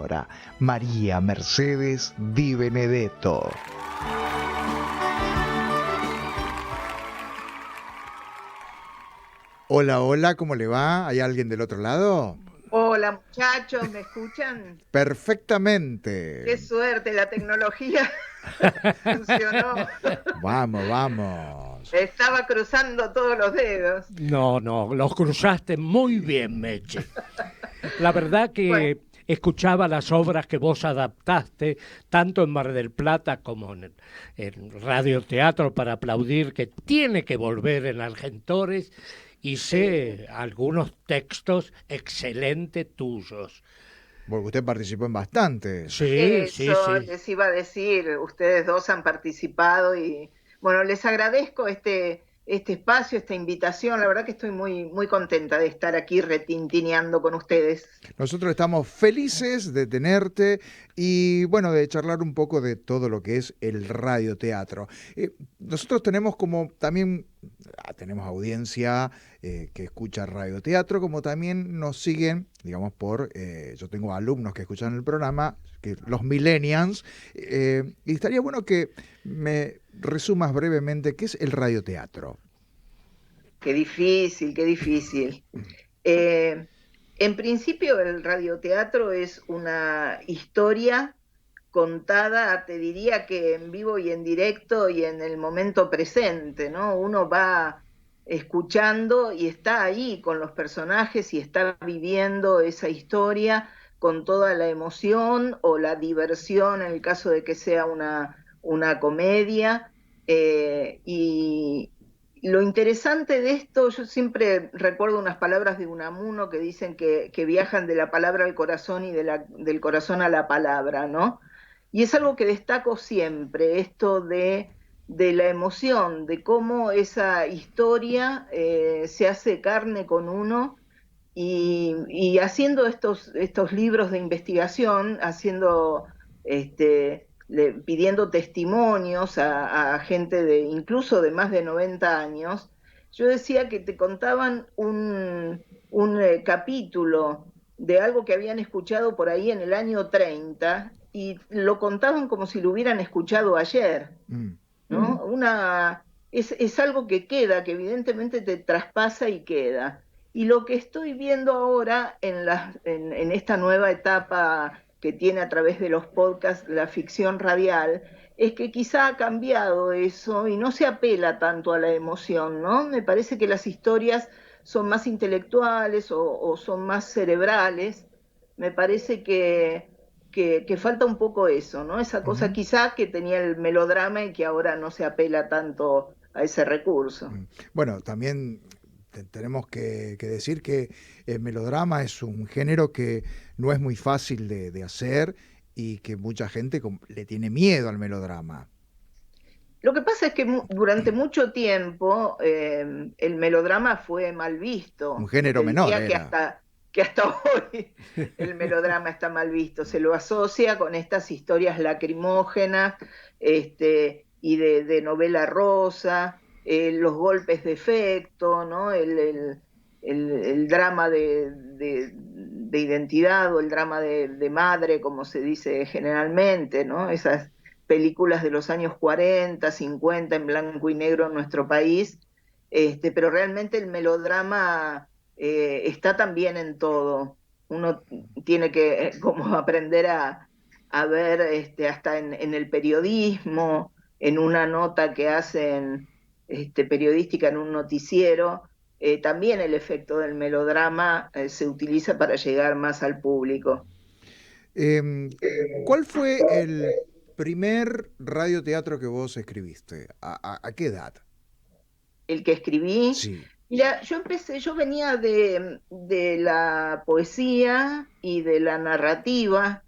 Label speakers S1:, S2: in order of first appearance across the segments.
S1: conductora, María Mercedes Di Benedetto. Hola, hola, ¿cómo le va? ¿Hay alguien del otro lado?
S2: Hola muchachos, ¿me escuchan?
S1: Perfectamente.
S2: Qué suerte, la tecnología funcionó.
S1: Vamos, vamos.
S2: Estaba cruzando todos los dedos.
S3: No, los cruzaste muy bien, Meche. La verdad
S2: Bueno,
S3: que escuchaba las obras que vos adaptaste, tanto en Mar del Plata como en Radio Teatro para aplaudir, que tiene que volver en Argentores, y sé algunos textos excelentes tuyos.
S1: Porque usted participó en bastantes.
S3: Sí, sí,
S2: eso
S3: sí.
S2: les iba a decir, ustedes dos han participado y bueno, les agradezco este espacio, esta invitación. La verdad que estoy muy contenta de estar aquí retintineando con ustedes.
S1: Nosotros estamos felices de tenerte y bueno, de charlar un poco de todo lo que es el radioteatro. Nosotros tenemos como también, tenemos audiencia que escucha radioteatro, como también nos siguen, digamos, yo tengo alumnos que escuchan el programa, que los millennials, y estaría bueno que me resumas brevemente qué es el radioteatro.
S2: Qué difícil, qué difícil. Eh, en principio, el radioteatro es una historia contada, te diría que en vivo y en directo y en el momento presente, ¿no? Uno va escuchando y está ahí con los personajes y está viviendo esa historia con toda la emoción o la diversión en el caso de que sea una comedia. Y lo interesante de esto, yo siempre recuerdo unas palabras de Unamuno que dicen que viajan de la palabra al corazón y del corazón a la palabra, ¿no? Y es algo que destaco siempre, esto de la emoción, de cómo esa historia se hace carne con uno y haciendo estos libros de investigación, pidiendo testimonios a gente incluso de más de 90 años, yo decía que te contaban un capítulo de algo que habían escuchado por ahí en el año 30 y lo contaban como si lo hubieran escuchado ayer, ¿no? Es algo que queda, que evidentemente te traspasa y queda. Y lo que estoy viendo ahora en esta nueva etapa que tiene a través de los podcasts la ficción radial, es que quizá ha cambiado eso y no se apela tanto a la emoción, ¿no? Me parece que las historias son más intelectuales o son más cerebrales. Me parece que falta un poco eso, ¿no? Esa cosa
S1: Ujú.
S2: quizá que tenía el melodrama y que ahora no se apela tanto a ese recurso.
S1: Bueno, también tenemos que decir que el melodrama es un género que no es muy fácil de hacer y que mucha gente le tiene miedo al melodrama.
S2: Lo que pasa es que durante mucho tiempo el melodrama fue mal
S1: Un
S2: visto.
S1: género
S2: Te
S1: menor
S2: diría
S1: era.
S2: que hasta hoy el melodrama está mal visto. Se lo asocia con estas historias lacrimógenas y de novela rosa, los golpes de efecto, ¿no? El drama de identidad o el drama de madre, como se dice generalmente, ¿no? Esas películas de los años 40, 50 en blanco y negro en nuestro país, pero realmente el melodrama está también en todo. Uno tiene que como aprender a ver hasta en el periodismo, en una nota que hacen periodística en un noticiero, también el efecto del melodrama se utiliza para llegar más al público.
S1: Em, ¿Cuál fue el primer radioteatro que vos escribiste? ¿A qué edad?
S2: El que escribí.
S1: Sí.
S2: Mira, yo venía de la poesía y de la narrativa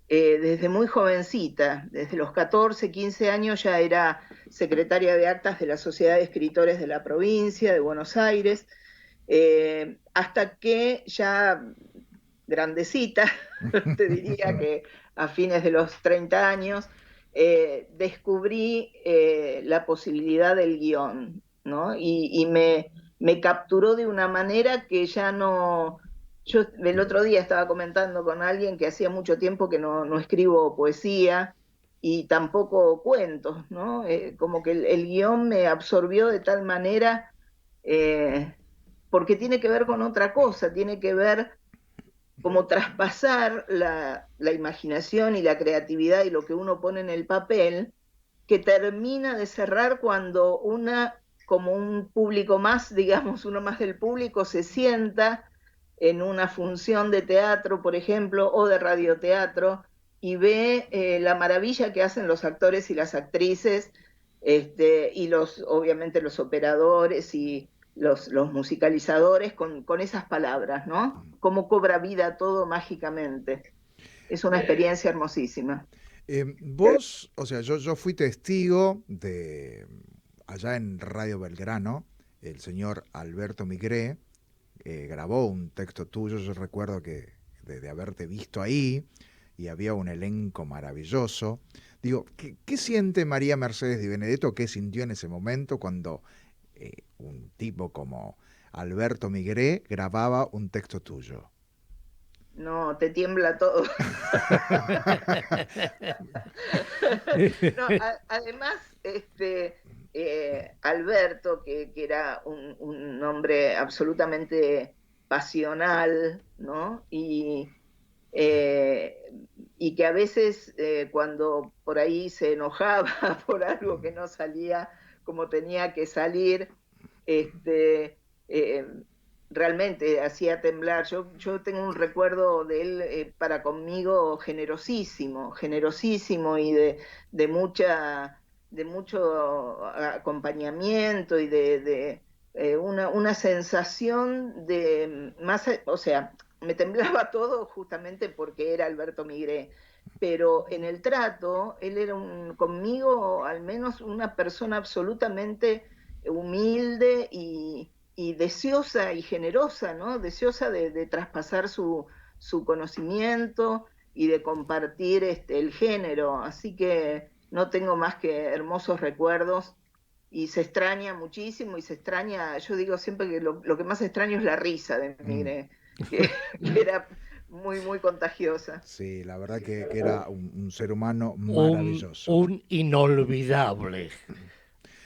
S2: desde muy jovencita, desde los 14, 15 años ya era secretaria de actas de la Sociedad de Escritores de la provincia de Buenos Aires, hasta que ya grandecita, te diría que a fines de los 30 años, descubrí la posibilidad del guión, ¿no? Y me capturó de una manera que Yo el otro día estaba comentando con alguien que hacía mucho tiempo que no escribo poesía y tampoco cuentos, ¿no? Como que el guión me absorbió de tal manera, eh, porque tiene que ver con otra cosa, tiene que ver como traspasar la imaginación y la creatividad y lo que uno pone en el papel, que termina de cerrar cuando como un público más, digamos, uno más del público, se sienta en una función de teatro, por ejemplo, o de radioteatro, y ve la maravilla que hacen los actores y las actrices, y obviamente los operadores y los musicalizadores con esas palabras, ¿no? Cómo cobra vida todo mágicamente. Es una experiencia hermosísima.
S1: Vos, o sea, yo fui testigo de allá en Radio Belgrano, el señor Alberto Migré grabó un texto tuyo, yo recuerdo que de haberte visto ahí y había un elenco maravilloso. Digo, ¿qué siente María Mercedes Di Benedetto? ¿Qué sintió en ese momento cuando un tipo como Alberto Migré grababa un texto tuyo?
S2: No, te tiembla todo. No, además, Alberto, que era un hombre absolutamente pasional, ¿no? Eh, y que a veces cuando por ahí se enojaba por algo que no salía como tenía que salir, este, eh, realmente hacía temblar. Yo tengo un recuerdo de él para conmigo generosísimo, generosísimo y de de mucho acompañamiento y una sensación de más, o sea, me temblaba todo justamente porque era Alberto Migré, pero en el trato, él era conmigo al menos una persona absolutamente humilde y deseosa y generosa, ¿no? Deseosa de traspasar su conocimiento y de compartir el género. Así que no tengo más que hermosos recuerdos y se extraña muchísimo y se extraña, yo digo siempre que lo que más extraño es la risa de
S1: Mm.
S2: Mire, que era muy, muy contagiosa.
S1: Sí, la verdad que era un ser humano maravilloso.
S3: Un inolvidable,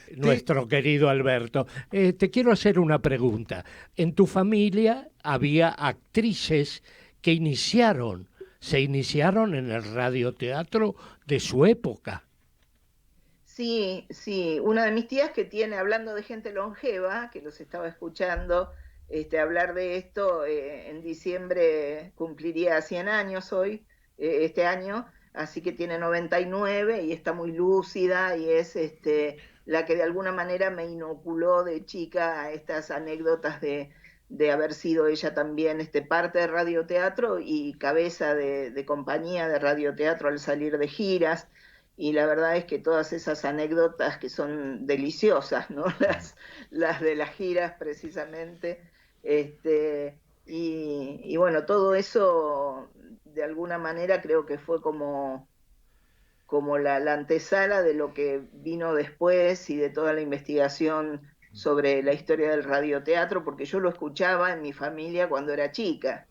S1: Te,
S3: nuestro querido Alberto. Te quiero hacer una pregunta. En tu familia había actrices que se iniciaron en el radioteatro de su época.
S2: Sí, sí, una de mis tías que tiene, hablando de gente longeva, que los estaba escuchando hablar de esto, en diciembre cumpliría 100 años hoy, este año, así que tiene 99 y está muy lúcida y es la que de alguna manera me inoculó de chica a estas anécdotas de haber sido ella también parte de radioteatro y cabeza de compañía de radioteatro al salir de giras y la verdad es que todas esas anécdotas que son deliciosas, ¿no? Las de las giras precisamente, y bueno, todo eso de alguna manera creo que fue como la antesala de lo que vino después y de toda la investigación sobre la historia del radioteatro, porque yo lo escuchaba en mi familia cuando era chica.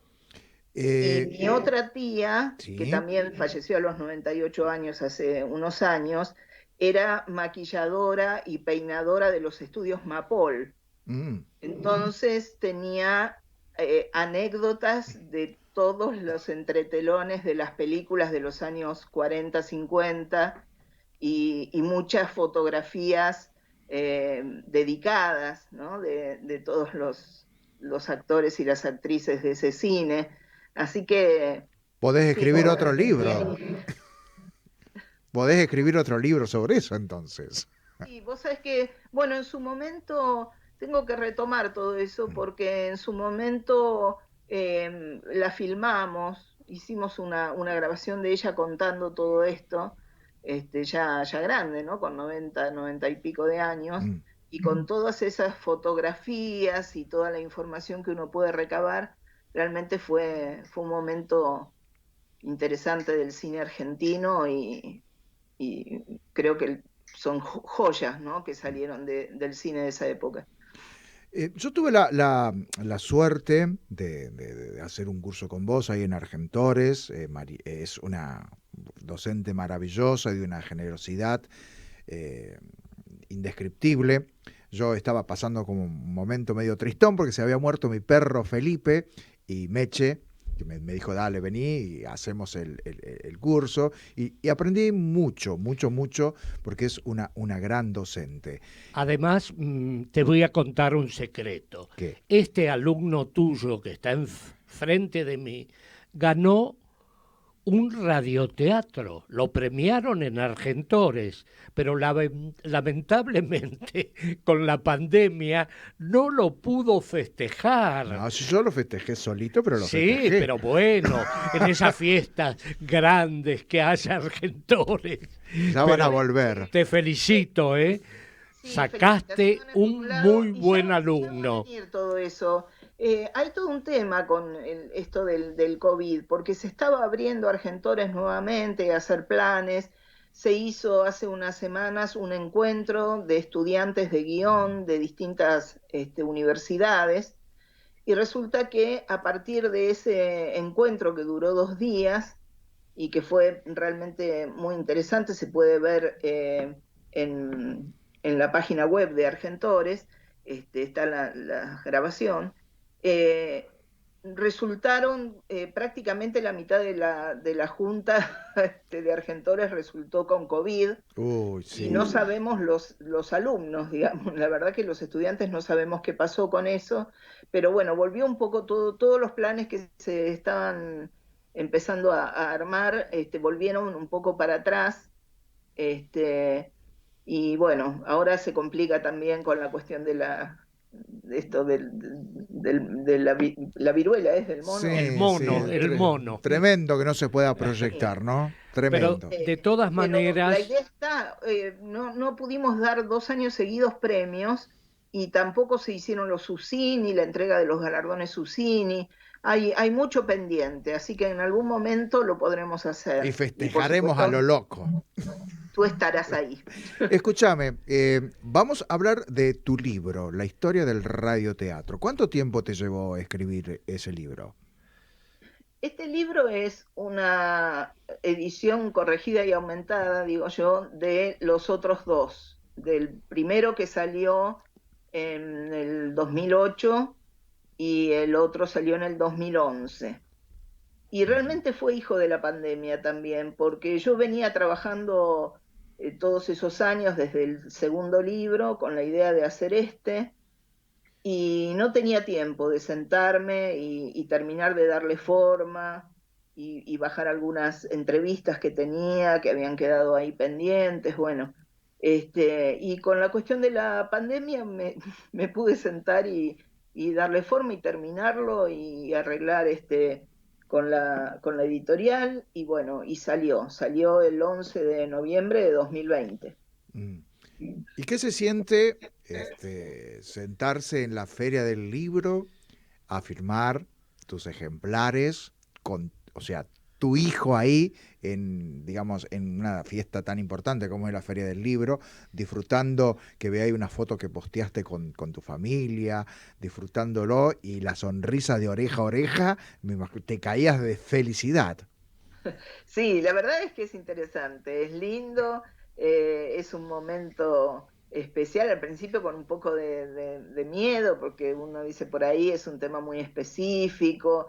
S2: Y
S1: eh,
S2: mi otra tía, que
S1: sí.
S2: también falleció a los 98 años hace unos años, era maquilladora y peinadora de los estudios Mapol.
S1: Mm.
S2: Entonces tenía anécdotas de todos los entretelones de las películas de los años 40, 50 y muchas fotografías dedicadas, ¿no? De todos los actores y las actrices de ese cine. Así que,
S1: Podés
S2: sí,
S1: escribir otro libro.
S2: bien.
S1: Podés escribir otro libro sobre eso entonces.
S2: Sí, vos sabés que, bueno, en su momento tengo que retomar todo eso porque en su momento la filmamos, hicimos una grabación de ella contando todo esto, ya grande, ¿no? Con 90 y pico de años,
S1: Mm.
S2: y con todas esas fotografías y toda la información que uno puede recabar, realmente fue un momento interesante del cine argentino y creo que son joyas, ¿no? Que salieron del cine de esa época.
S1: Yo tuve la suerte de hacer un curso con vos ahí en Argentores. Es una docente maravillosa y de una generosidad eh, indescriptible. Yo estaba pasando como un momento medio tristón porque se había muerto mi perro Felipe y Meche, que me dijo, dale, vení y hacemos el curso. Y aprendí mucho, mucho, mucho, porque es una gran docente.
S3: Además, te voy a contar un secreto.
S1: ¿Qué?
S3: Este alumno tuyo que está enfrente de mí ganó un radioteatro, lo premiaron en Argentores, pero lamentablemente con la pandemia no lo pudo festejar.
S1: No, si yo lo festejé solito, pero lo
S3: Sí,
S1: festejé.
S3: pero bueno, en esas fiestas grandes que hace Argentores.
S1: Ya van
S3: Pero
S1: a volver.
S3: te felicito, ¿eh?
S2: Sí,
S3: Sacaste
S2: felicitaciones por
S3: un
S2: un lado,
S3: muy
S2: y
S3: buen
S2: ya va a
S3: alumno.
S2: venir todo eso. Hay todo un tema con esto del COVID, porque se estaba abriendo Argentores nuevamente a hacer planes. Se hizo hace unas semanas un encuentro de estudiantes de guión de distintas universidades, y resulta que a partir de ese encuentro que duró 2 días y que fue realmente muy interesante, se puede ver en la página web de Argentores, está la grabación. eh, Resultaron prácticamente la mitad de la junta de Argentores resultó con COVID,
S1: Uy,
S2: y no
S1: sí.
S2: sabemos los alumnos, digamos, la verdad que los estudiantes no sabemos qué pasó con eso, pero bueno, volvió un poco todos los planes que se estaban empezando a armar, volvieron un poco para atrás, este, y bueno, ahora se complica también con la cuestión de esto de la viruela, ¿es del mono?
S3: El
S1: Sí, sí,
S3: mono, el mono.
S1: tremendo que no se pueda
S2: Sí.
S1: proyectar, ¿no?
S3: Pero
S1: Tremendo.
S3: de todas
S2: Pero la
S3: maneras,
S2: idea está, no pudimos dar 2 años seguidos premios, y tampoco se hicieron los Susini, la entrega de los galardones Susini. Hay mucho pendiente, así que en algún momento lo podremos
S1: Y
S2: hacer. Y por
S1: festejaremos a lo
S2: supuesto,
S1: loco.
S2: tú estarás ahí.
S1: Escúchame, vamos a hablar de tu libro, La historia del radioteatro. ¿Cuánto tiempo te llevó escribir ese libro?
S2: Este libro es una edición corregida y aumentada, digo yo, de los otros dos. Del primero que salió en el 2008 y el otro salió en el 2011. Y
S1: Ujú.
S2: realmente fue hijo de la pandemia también, porque yo venía trabajando todos esos años desde el segundo libro con la idea de hacer y no tenía tiempo de sentarme y terminar de darle forma y bajar algunas entrevistas que tenía, que habían quedado ahí pendientes, bueno. Y con la cuestión de la pandemia me pude sentar y darle forma y terminarlo y arreglar con la editorial, y bueno, y salió el 11 de noviembre de 2020.
S1: Mm. ¿Y qué se siente sentarse en la feria del libro a firmar tus ejemplares con, o sea, tu hijo ahí en, digamos, en una fiesta tan importante como es la Feria del Libro, disfrutando, que veáis una foto que posteaste con tu familia, disfrutándolo y la sonrisa de oreja a oreja, te caías de felicidad.
S2: Sí, la verdad es que es interesante, es lindo, es un momento especial, al principio con un poco de miedo, porque uno dice por ahí es un tema muy específico,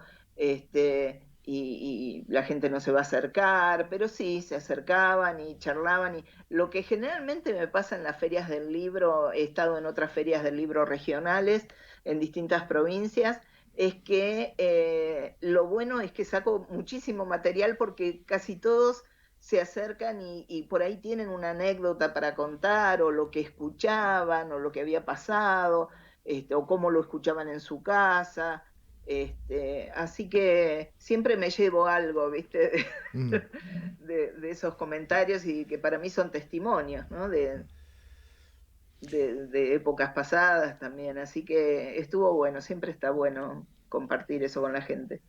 S2: y la gente no se va a acercar, pero sí, se acercaban y charlaban, y lo que generalmente me pasa en las ferias del libro, he estado en otras ferias del libro regionales en distintas provincias, es que lo bueno es que saco muchísimo material, porque casi todos se acercan y por ahí tienen una anécdota para contar, o lo que escuchaban, o lo que había pasado, o cómo lo escuchaban en su casa. Así que siempre me llevo algo, ¿viste?
S1: Mm.
S2: De esos comentarios, y que para mí son testimonios, ¿no? De épocas pasadas también, así que estuvo bueno, siempre está bueno compartir eso con la gente.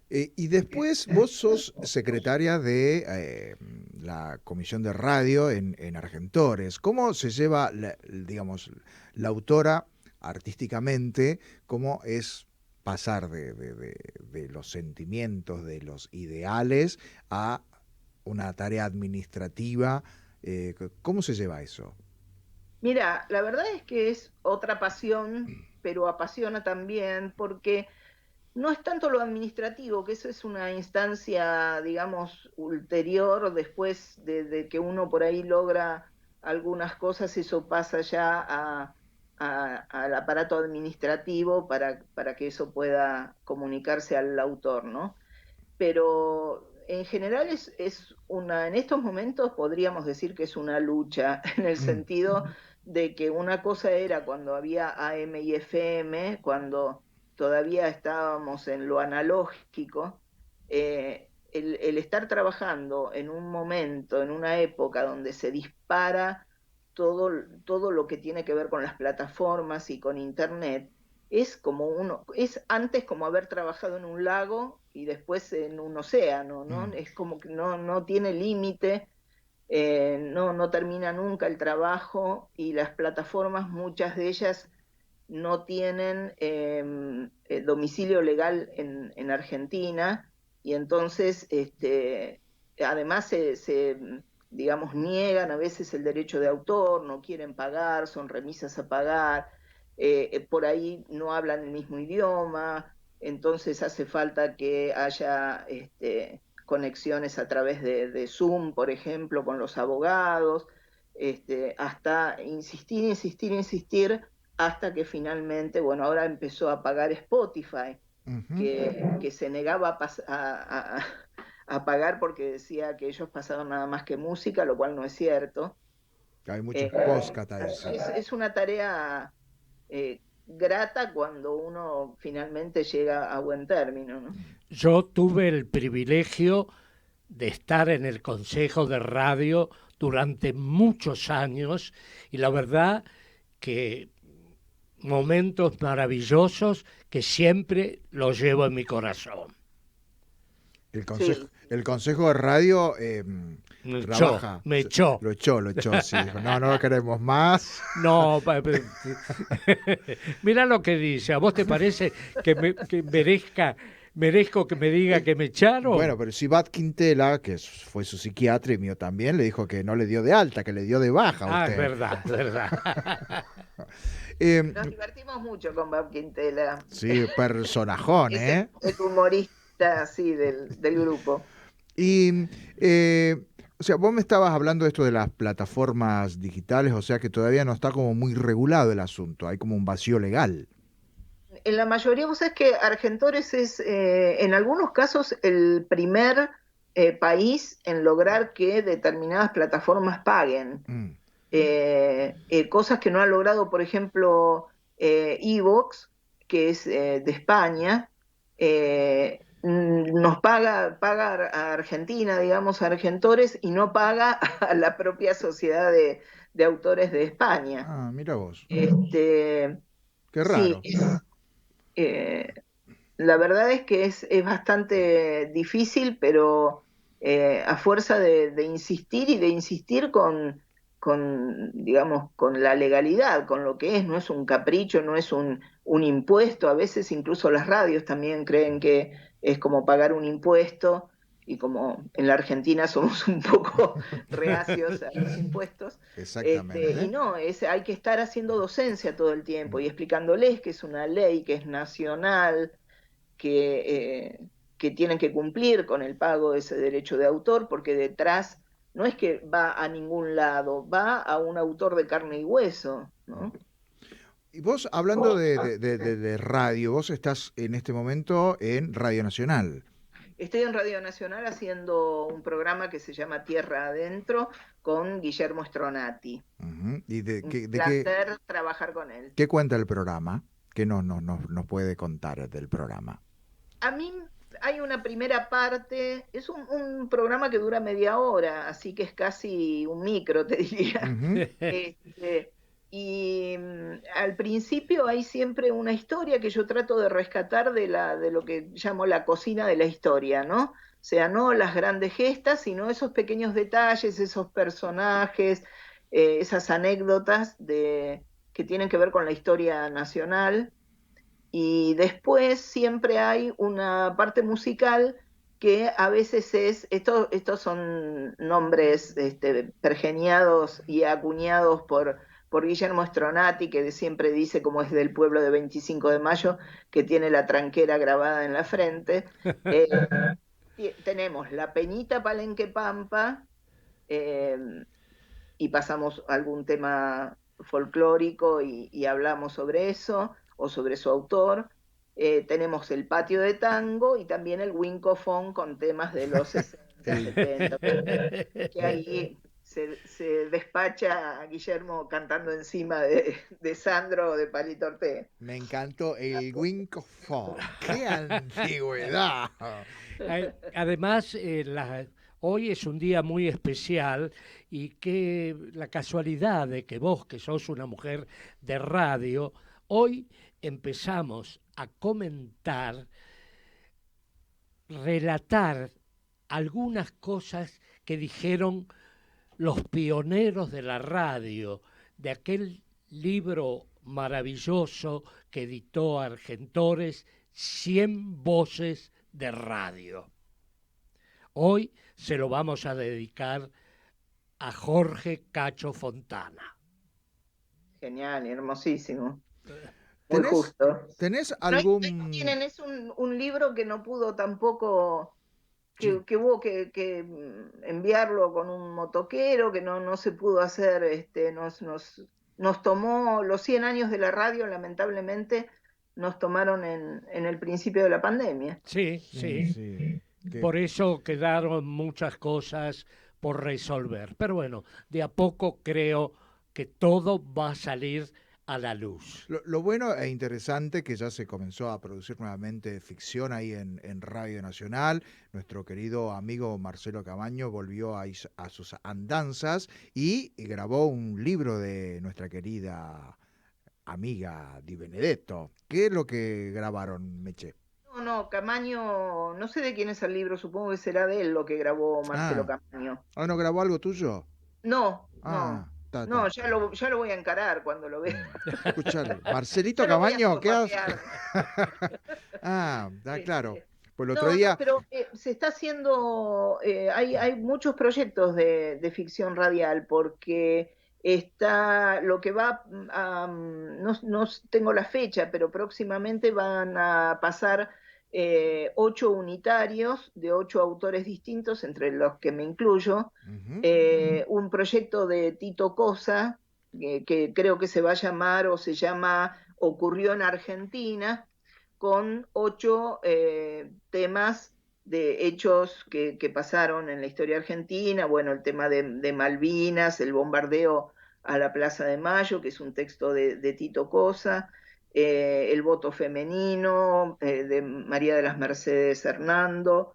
S1: Y después vos sos secretaria de la Comisión de Radio en Argentores. ¿Cómo se lleva, digamos, la autora artísticamente, cómo es pasar de los sentimientos, de los ideales, a una tarea administrativa. ¿Cómo se lleva eso?
S2: Mira, la verdad es que es otra pasión, pero apasiona también porque no es tanto lo administrativo, que eso es una instancia, digamos, ulterior, después de que uno por ahí logra algunas cosas, eso pasa ya al aparato administrativo para que eso pueda comunicarse al autor, ¿no? Pero en general en estos momentos podríamos decir que es una lucha, en el
S1: Mm,
S2: sentido de que una cosa era cuando había AM y FM, cuando todavía estábamos en lo analógico, el estar trabajando en un momento, en una época donde se dispara todo lo que tiene que ver con las plataformas y con Internet, es antes como haber trabajado en un lago y después en un océano, ¿no?
S1: mm.
S2: Es como que no tiene límite, no termina nunca el trabajo y las plataformas, muchas de ellas no tienen domicilio legal en Argentina y entonces además digamos, niegan a veces el derecho de autor, no quieren pagar, son remisas a pagar, por ahí no hablan el mismo idioma, entonces hace falta que haya conexiones a través de Zoom, por ejemplo, con los abogados, hasta insistir, insistir, insistir, hasta que finalmente, bueno, ahora empezó a pagar Spotify,
S1: Ujú.
S2: que se negaba a pagar porque decía que ellos pasaban nada más que música, lo cual no es cierto.
S1: Hay muchos
S2: Eh,
S1: podcast ahí, sí.
S2: es una tarea grata cuando uno finalmente llega a buen término, ¿no?
S3: Yo tuve el privilegio de estar en el Consejo de Radio durante muchos años y la verdad que momentos maravillosos que siempre los llevo en mi corazón.
S2: Sí,
S1: El consejo de radio
S3: Me echó,
S1: trabaja.
S3: me echó.
S1: Lo echó, sí. Dijo, no, no lo queremos más.
S3: No, mira lo que dice. ¿A vos te parece que merezco que me diga que me
S1: Bueno,
S3: echaron?
S1: pero si Bat Quintela, que fue su psiquiatra y mío también, le dijo que no le dio de alta, que le dio de baja a
S3: Ah,
S1: usted.
S3: es verdad.
S1: Eh,
S2: nos divertimos mucho con Bob Quintela.
S1: sí, personajón,
S2: Es
S1: ¿eh?
S2: el humorista así del grupo.
S1: Y, o sea, vos me estabas hablando de esto de las plataformas digitales, o sea que todavía no está como muy regulado el asunto, hay como un vacío legal.
S2: En la mayoría, vos sabés que Argentores es, en algunos casos, el primer país en lograr que determinadas plataformas paguen.
S1: Mm,
S2: Cosas que no ha logrado, por ejemplo, Evox, que es de España, nos paga a Argentina, digamos, a Argentores, y no paga a la propia sociedad de autores de España.
S1: ah, mira vos,
S2: Este,
S1: qué
S2: sí,
S1: raro.
S2: eh, la verdad es que es bastante difícil, pero a fuerza de insistir y de insistir digamos, con la legalidad, con lo que es, no es un capricho, no es un impuesto, a veces incluso las radios también creen que es como pagar un impuesto, y como en la Argentina somos un poco reacios a los impuestos, y
S1: Exactamente.
S2: no, hay que estar haciendo docencia todo el tiempo y explicándoles que es una ley, que es nacional, que tienen que cumplir con el pago de ese derecho de autor, porque detrás no es que va a ningún lado, va a un autor de carne y hueso, ¿no?
S1: Y vos, hablando de radio, vos estás en este momento en Radio Nacional.
S2: Estoy en Radio Nacional haciendo un programa que se llama Tierra Adentro con Guillermo Stronati.
S1: Ujú. ¿Y
S2: Un
S1: de
S2: placer trabajar con él.
S1: qué cuenta el programa? ¿Qué nos puede contar del programa?
S2: A mí hay una primera parte, es un programa que dura media hora, así que es casi un micro, te diría.
S1: Ujú.
S2: Este, y al principio hay siempre una historia que yo trato de rescatar de lo que llamo la cocina de la historia, ¿no? O sea, no las grandes gestas, sino esos pequeños detalles, esos personajes, esas anécdotas que tienen que ver con la historia nacional. Y después siempre hay una parte musical que a veces estos son nombres pergeniados y acuñados por Guillermo Stronati, que siempre dice, como es del pueblo de 25 de Mayo, que tiene la tranquera grabada en la frente. Eh, Tenemos la Peñita Palenque Pampa, eh, y pasamos algún tema folclórico y hablamos sobre eso o sobre su autor. Tenemos el patio de tango y también el wincofón con temas de los 60, 70, que ahí se despacha a Guillermo cantando encima de Sandro o de Palito Ortega.
S1: Me encantó el Winkofon. ¡Qué antigüedad!
S3: Además, hoy es un día muy especial y que la casualidad de que vos, que sos una mujer de radio, hoy empezamos a comentar, relatar algunas cosas que dijeron los pioneros de la radio, de aquel libro maravilloso que editó Argentores, 100 voces de radio. Hoy se lo vamos a dedicar a Jorge Cacho Fontana.
S2: Genial, hermosísimo. Muy
S1: ¿Tenés,
S2: justo.
S1: ¿tenés
S2: No, ahí
S1: algún...?
S2: tienen, es un libro que no pudo tampoco,
S1: Sí.
S2: que hubo que enviarlo con un motoquero, que no se pudo hacer, nos tomó los 100 años de la radio, lamentablemente, nos tomaron en el principio de la pandemia.
S3: Sí, sí.
S1: Sí.
S3: Por eso quedaron muchas cosas por resolver. Pero bueno, de a poco creo que todo va a salir a la luz.
S1: Lo bueno e interesante que ya se comenzó a producir nuevamente ficción ahí en Radio Nacional. Nuestro querido amigo Marcelo Camaño volvió a sus andanzas y grabó un libro de nuestra querida amiga Di Benedetto. ¿Qué es lo que grabaron, Meche?
S2: No, Camaño, no sé de quién es el libro, supongo que será de él lo que grabó Marcelo
S1: Ah,
S2: Camaño.
S1: ¿no grabó algo tuyo?
S2: No,
S1: Ah,
S2: no,
S1: ta.
S2: no, ya lo voy a encarar cuando lo vea.
S1: Escuchale, Marcelito
S2: Ya lo voy a
S1: Camaño, ¿qué hace?
S2: formatear.
S1: Está claro. Pues el otro
S2: No,
S1: día...
S2: pero se está haciendo, hay muchos proyectos de ficción radial, porque está lo que va no tengo la fecha, pero próximamente van a pasar 8 unitarios de 8 autores distintos, entre los que me incluyo,
S1: Ujú.
S2: un proyecto de Tito Cosa, que creo que se va a llamar o se llama Ocurrió en Argentina, con 8 temas de hechos que pasaron en la historia argentina. Bueno, el tema de Malvinas, el bombardeo a la Plaza de Mayo, que es un texto de Tito Cosa, el voto femenino de María de las Mercedes Hernando,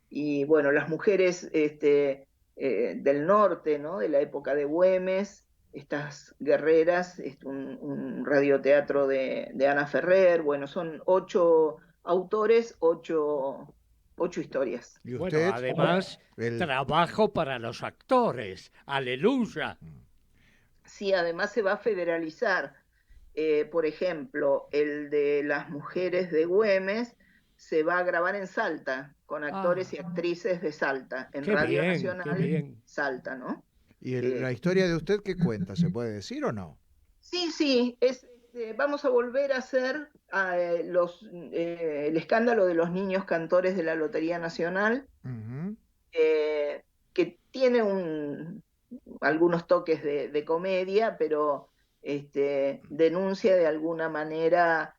S2: y bueno, las mujeres del norte, ¿no? De la época de Güemes, estas guerreras, un radioteatro de Ana Ferrer. Bueno, son 8 autores, ocho historias.
S1: ¿Y
S3: Bueno,
S1: usted?
S3: además,
S1: El...
S3: trabajo para los actores. Aleluya.
S2: Sí, además se va a federalizar. Por ejemplo, el de las mujeres de Güemes se va a grabar en Salta, con actores
S3: Ah,
S2: y actrices de Salta, en
S3: qué
S2: Radio
S3: bien, qué
S2: Nacional
S3: bien.
S2: Salta, ¿no?
S1: ¿Y la
S2: Que
S1: historia de usted qué cuenta? ¿Se puede decir o no?
S2: sí, vamos a volver a hacer el escándalo de los niños cantores de la Lotería Nacional,
S1: Ujú.
S2: que tiene algunos toques de comedia, pero denuncia de alguna manera,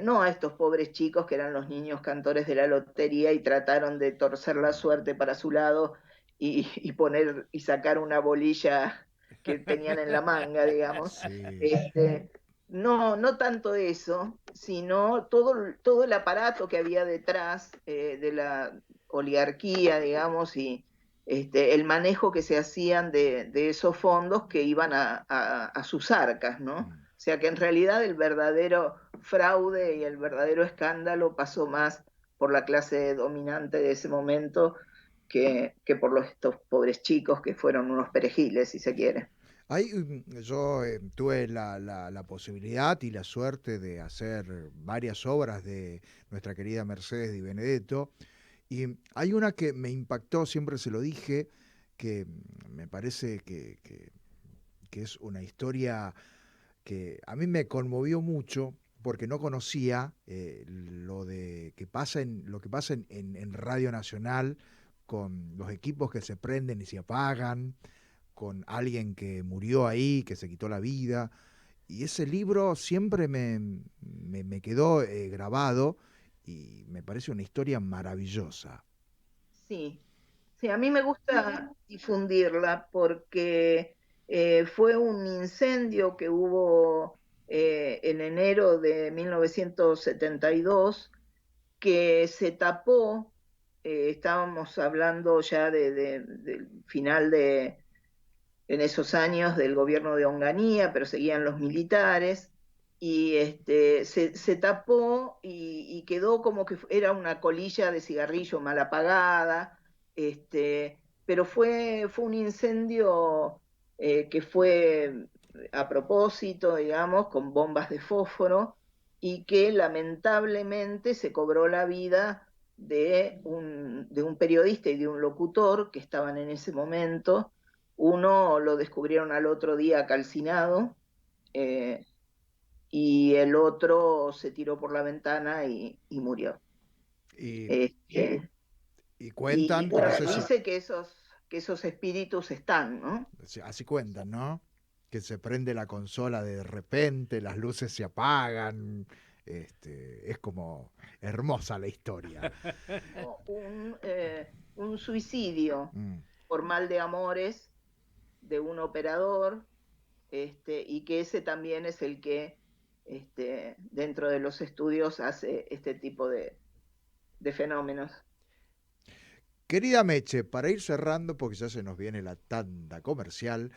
S2: no a estos pobres chicos que eran los niños cantores de la lotería y trataron de torcer la suerte para su lado y sacar una bolilla que tenían en la manga, digamos.
S1: Sí.
S2: No tanto eso, sino todo el aparato que había detrás de la oligarquía, digamos, y el manejo que se hacían de esos fondos que iban a sus arcas, ¿no?
S1: Mm.
S2: O sea que en realidad el verdadero fraude y el verdadero escándalo pasó más por la clase dominante de ese momento que por estos pobres chicos que fueron unos perejiles, si se quiere.
S1: Yo tuve la posibilidad y la suerte de hacer varias obras de nuestra querida Mercedes Di Benedetto, y hay una que me impactó, siempre se lo dije, que me parece que es una historia que a mí me conmovió mucho porque no conocía lo que pasa en Radio Nacional con los equipos que se prenden y se apagan, con alguien que murió ahí, que se quitó la vida. Y ese libro siempre me quedó grabado y me parece una historia maravillosa.
S2: Sí, sí, a mí me gusta difundirla porque fue un incendio que hubo en enero de 1972 que se tapó. Estábamos hablando ya del final en esos años del gobierno de Onganía, pero seguían los militares, y se tapó y quedó como que era una colilla de cigarrillo mal apagada, pero fue un incendio que fue a propósito, digamos, con bombas de fósforo, y que lamentablemente se cobró la vida de un periodista y de un locutor que estaban en ese momento. Uno lo descubrieron al otro día calcinado, eh, y el otro se tiró por la ventana y murió.
S1: Y,
S2: Este,
S1: y
S2: y
S1: cuentan, que no
S2: bueno,
S1: sé si,
S2: dice que esos espíritus están, ¿no?
S1: así cuentan, ¿no? Que se prende la consola de repente, las luces se apagan. Es como hermosa la historia.
S2: Un suicidio
S1: Mm.
S2: por mal de amores de un operador, y que ese también es el que dentro de los estudios hace este tipo de fenómenos.
S1: Querida Meche, para ir cerrando, porque ya se nos viene la tanda comercial,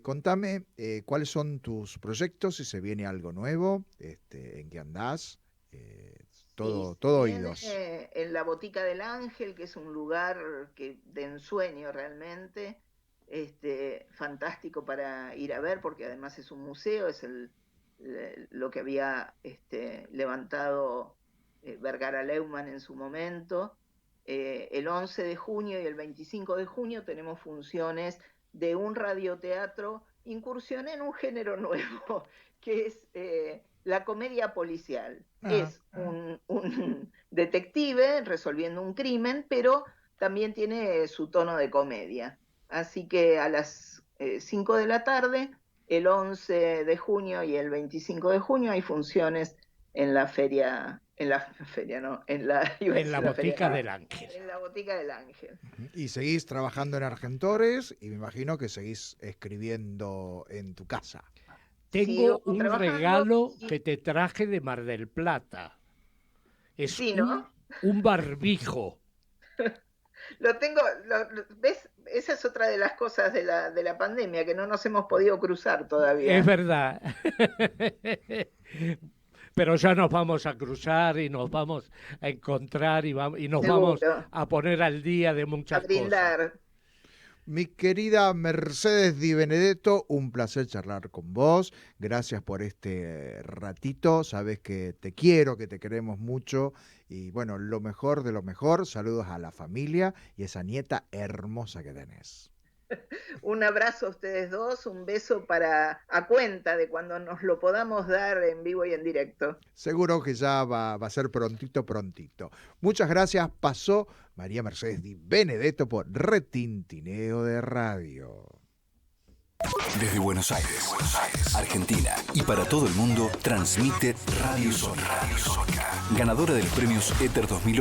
S1: contame cuáles son tus proyectos, si se viene algo nuevo, en qué andás,
S2: Sí,
S1: todo
S2: viene
S1: oídos.
S2: en la Botica del Ángel, que es un lugar de ensueño realmente, fantástico para ir a ver, porque además es un museo, es lo que había levantado Vergara Leumann en su momento. El 11 de junio y el 25 de junio tenemos funciones de un radioteatro, incursión en un género nuevo, que es la comedia policial.
S1: Ah,
S2: Es un detective resolviendo un crimen, pero también tiene su tono de comedia. Así que a las 5 de la tarde, el 11 de junio y el 25 de junio hay funciones en la feria no, iba a
S3: En la
S2: decir la feria,
S3: botica del Ángel.
S2: en la Botica del Ángel.
S1: y seguís trabajando en Argentores y me imagino que seguís escribiendo en tu casa.
S3: Tengo
S2: Sigo
S3: un
S2: trabajando
S3: regalo
S2: y
S3: que te traje de Mar del Plata. Es
S2: sí, ¿no?
S3: un barbijo.
S2: Lo tengo, ¿ves? Esa es otra de las cosas de la pandemia, que no nos hemos podido cruzar
S3: Es
S2: todavía.
S3: verdad. Pero ya nos vamos a cruzar y nos vamos a encontrar y nos vamos
S2: Seguro,
S3: a poner al día de
S2: a
S3: muchas cosas.
S2: brindar.
S1: Mi querida Mercedes Di Benedetto, un placer charlar con vos. Gracias por este ratito. Sabes que te quiero, que te queremos mucho. Y bueno, lo mejor de lo mejor. Saludos a la familia y esa nieta hermosa que tenés.
S2: Un abrazo a ustedes dos, un beso a cuenta de cuando nos lo podamos dar en vivo y en directo.
S1: Seguro que ya va a ser prontito, prontito. Muchas gracias. Pasó María Mercedes Di Benedetto por Retintineo de Radio.
S4: Desde Buenos Aires, Argentina y para todo el mundo, transmite Radio Sónica. Ganadora de los premios Éter 2008.